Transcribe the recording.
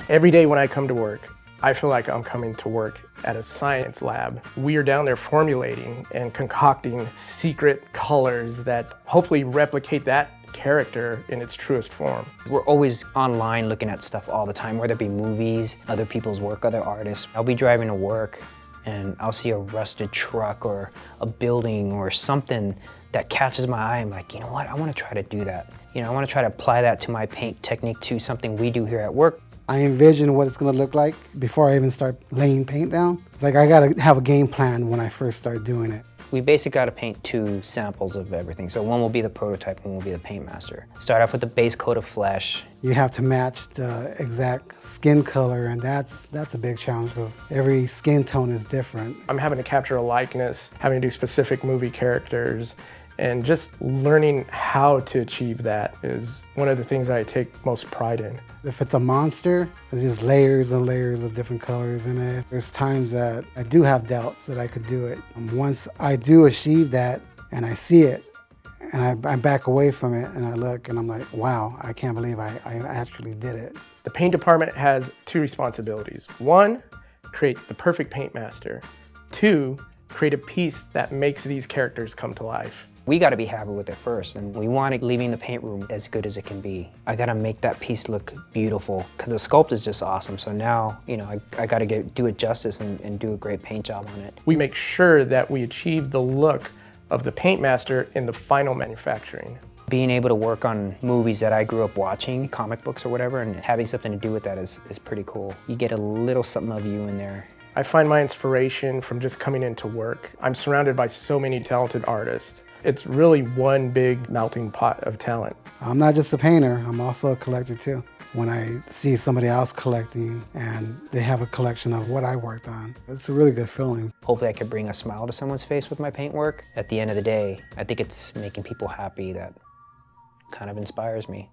Every day when I come to work, I feel like I'm coming to work at a science lab. We are down there formulating and concocting secret colors that hopefully replicate that character in its truest form. We're always online looking at stuff all the time, whether it be movies, other people's work, other artists. I'll be driving to work and I'll see a rusted truck or a building or something that catches my eye. I'm like, you know what, I want to try to do that. You know, I want to try to apply that to my paint technique to something we do here at work. I envision what it's going to look like before I even start laying paint down. It's like I got to have a game plan when I first start doing it. We basically got to paint 2 samples of everything. So one will be the prototype, one will be the paint master. Start off with the base coat of flesh. You have to match the exact skin color, and that's a big challenge because every skin tone is different. I'm having to capture a likeness, having to do specific movie characters, and just learning how to achieve that is one of the things I take most pride in. If it's a monster, there's just layers and layers of different colors in it. There's times that I do have doubts that I could do it. Once I do achieve that and I see it, and I back away from it and I look and I'm like, wow, I can't believe I actually did it. The paint department has 2 responsibilities. 1, create the perfect paint master. 2, create a piece that makes these characters come to life. We got to be happy with it first, and we want it leaving the paint room as good as it can be. I got to make that piece look beautiful because the sculpt is just awesome. So now, you know, I got to do it justice and do a great paint job on it. We make sure that we achieve the look of the paint master in the final manufacturing. Being able to work on movies that I grew up watching, comic books or whatever, and having something to do with that is pretty cool. You get a little something of you in there. I find my inspiration from just coming into work. I'm surrounded by so many talented artists. It's really one big melting pot of talent. I'm not just a painter, I'm also a collector too. When I see somebody else collecting and they have a collection of what I worked on, it's a really good feeling. Hopefully I could bring a smile to someone's face with my paint work. At the end of the day, I think it's making people happy that kind of inspires me.